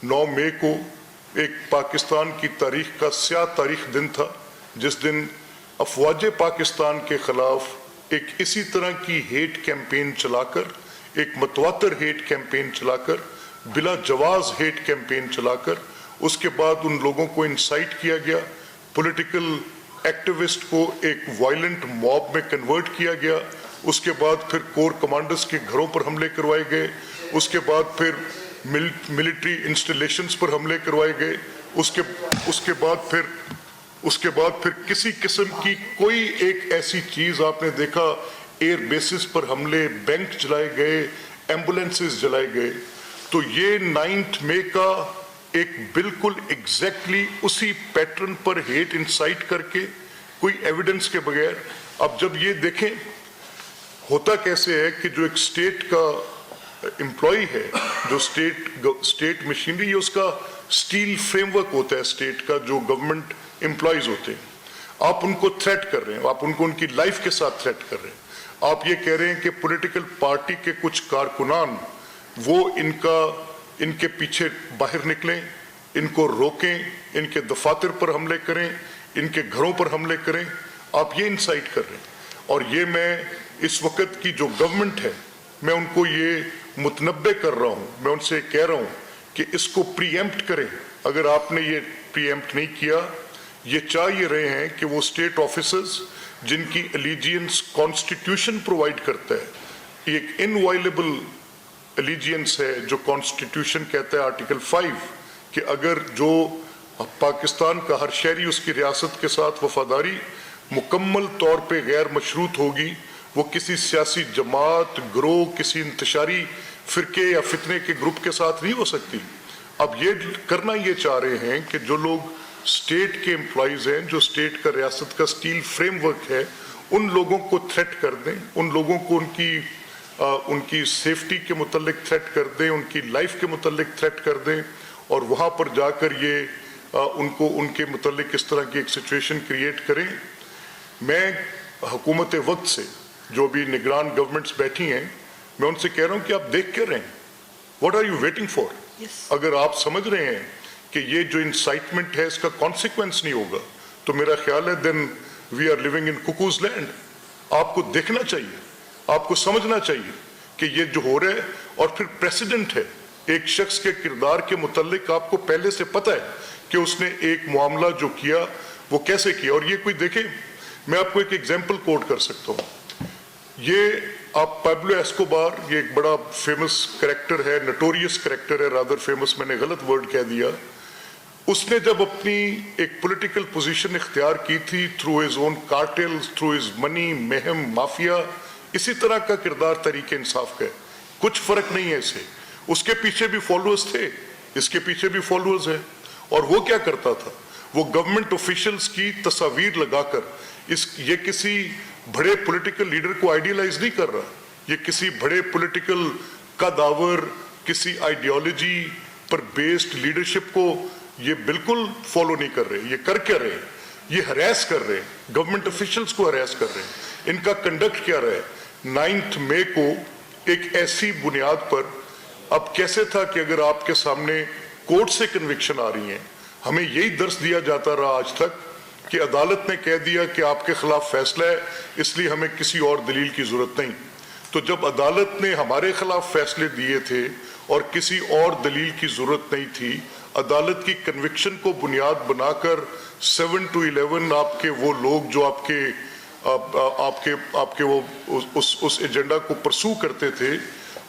9 मई को एक पाकिस्तान की तारीख का स्याह तारीख दिन था, जिस दिन अफवाज पाकिस्तान के खिलाफ एक इसी तरह की हेट कैंपेन चलाकर, एक मतवातर हेट कैंपेन चलाकर, बिला जवाज हेट कैंपेन चलाकर, उसके बाद उन लोगों को इंसाइट किया गया, पॉलिटिकल एक्टिविस्ट को एक वायलेंट मॉब में कन्वर्ट किया गया, उसके बाद फिर कोर कमांडर्स के घरों पर हमले करवाए गए, उसके बाद फिर मिलिट्री इंस्टॉलेशंस पर हमले करवाए गए, उसके बाद फिर किसी किस्म की कोई एक ऐसी चीज आपने देखा, एयर बेसिस पर हमले, बैंक जलाए गए, एम्बुलेंसेस जलाए गए। तो ये 9 मई का एक बिल्कुल एग्जैक्टली उसी पैटर्न पर हेट इंसाइट करके, कोई एविडेंस के बगैर। अब जब ये देखें होता कैसे है कि जो एक स्टेट का एम्प्लॉय है, जो स्टेट मशीनरी है, उसका स्टील फ्रेमवर्क होता है स्टेट का, जो गवर्नमेंट एम्प्लॉयज होते हैं, आप उनको थ्रेट कर रहे हैं, आप उनको उनकी लाइफ के साथ थ्रेट कर रहे हैं। आप ये कह रहे हैं कि पॉलिटिकल पार्टी के कुछ कारकुनान वो इनके पीछे बाहर निकलें, इनको रोकें, इनके दफातर पर हमले करें, इनके घरों पर हमले करें, आप ये इंसाइट कर रहे हैं। और ये मैं इस वक्त की जो गवर्नमेंट है, मैं उनको ये मुतनब्बे कर रहा हूँ, मैं उनसे कह रहा हूँ कि इसको प्रीएम्प्ट करें। अगर आपने ये प्रीएम्प्ट नहीं किया, ये चाह ये रहे हैं कि वो स्टेट ऑफिसर्स जिनकी एलिजियंस कॉन्स्टिट्यूशन प्रोवाइड करता है, एक इनवायलेबल एलिजियंस है जो कॉन्स्टिट्यूशन कहता है आर्टिकल 5 कि अगर जो पाकिस्तान का हर शहरी उसकी रियासत के साथ वफादारी मुकम्मल तौर पे गैर मशरूत होगी, वो किसी सियासी जमात, ग्रोह, किसी इंतशारी फिरके या फितने के ग्रुप के साथ नहीं हो सकती। अब ये करना ये चाह रहे हैं कि जो लोग स्टेट के एम्प्लॉयज हैं, जो स्टेट का रियासत का स्टील फ्रेमवर्क है, उन लोगों को थ्रेट कर दें, उन लोगों को उनकी सेफ्टी के मुतल्लिक थ्रेट कर दें, उनकी लाइफ के मुतल्लिक थ्रेट कर दें, और वहाँ पर जाकर ये उनको उनके मुतल्लिक इस तरह की एक सिचुएशन क्रिएट करें। मैं हुकूमत वक्त से, जो भी निगरान गवर्नमेंट्स बैठी हैं, मैं उनसे कह रहा हूँ कि आप देख कर रहे हैं, what are you waiting for? अगर आप समझ रहे हैं कि ये जो इंसाइटमेंट है इसका कॉन्सिक्वेंस नहीं होगा, तो मेरा ख्याल है then we are living in cuckoo's land. आपको देखना चाहिए, आपको समझना चाहिए कि ये जो हो रहा है, और फिर प्रेसिडेंट है, एक शख्स के किरदार के मुतल्लिक आपको पहले से पता है कि उसने एक मामला जो किया वो कैसे किया। और ये कोई देखे, मैं आपको एक एग्जाम्पल कोट कर सकता हूँ। ये आप पाब्लो एस्कोबार, ये एक बड़ा फेमस कैरेक्टर है, नटोरियस कैरेक्टर है, रादर फेमस, मैंने गलत वर्ड कह दिया। उसने जब अपनी एक पॉलिटिकल पोजीशन इख्तियार की थी through his own cartels, through his money, महम, माफिया, इसी तरह का किरदार तरीके इंसाफ का है, कुछ फर्क नहीं है इससे। उसके पीछे भी फॉलोअर्स थे, इसके पीछे भी फॉलोअर्स हैं। और वो क्या करता था, वो गवर्नमेंट ऑफिशियल्स की तस्वीर लगाकर, ये किसी बड़े पॉलिटिकल लीडर को आइडियलाइज नहीं कर रहा, ये किसी बड़े पॉलिटिकल कदावर, किसी आइडियोलॉजी पर बेस्ड लीडरशिप को ये बिल्कुल फॉलो नहीं कर रहे। ये कर क्या रहे हैं? ये हरेस कर रहे हैं, गवर्नमेंट ऑफिशियल्स को हरेस कर रहे हैं। इनका कंडक्ट क्या रहा है? 9 मई को एक ऐसी बुनियाद पर, अब कैसे था कि अगर आपके सामने कोर्ट से कन्विक्शन आ रही है, हमें यही दर्श दिया जाता रहा आज तक कि अदालत ने कह दिया कि आपके खिलाफ फैसला है, इसलिए हमें किसी और दलील की जरूरत नहीं। तो जब अदालत ने हमारे खिलाफ फैसले दिए थे और किसी और दलील की जरूरत नहीं थी, अदालत की कन्विक्शन को बुनियाद बनाकर 7 to 11 आपके वो लोग जो आपके वो उस एजेंडा को परसू करते थे,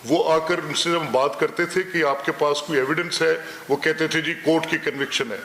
वो आकर उनसे हम बात करते थे कि आपके पास कोई एविडेंस है, वो कहते थे जी कोर्ट की कन्विक्शन है।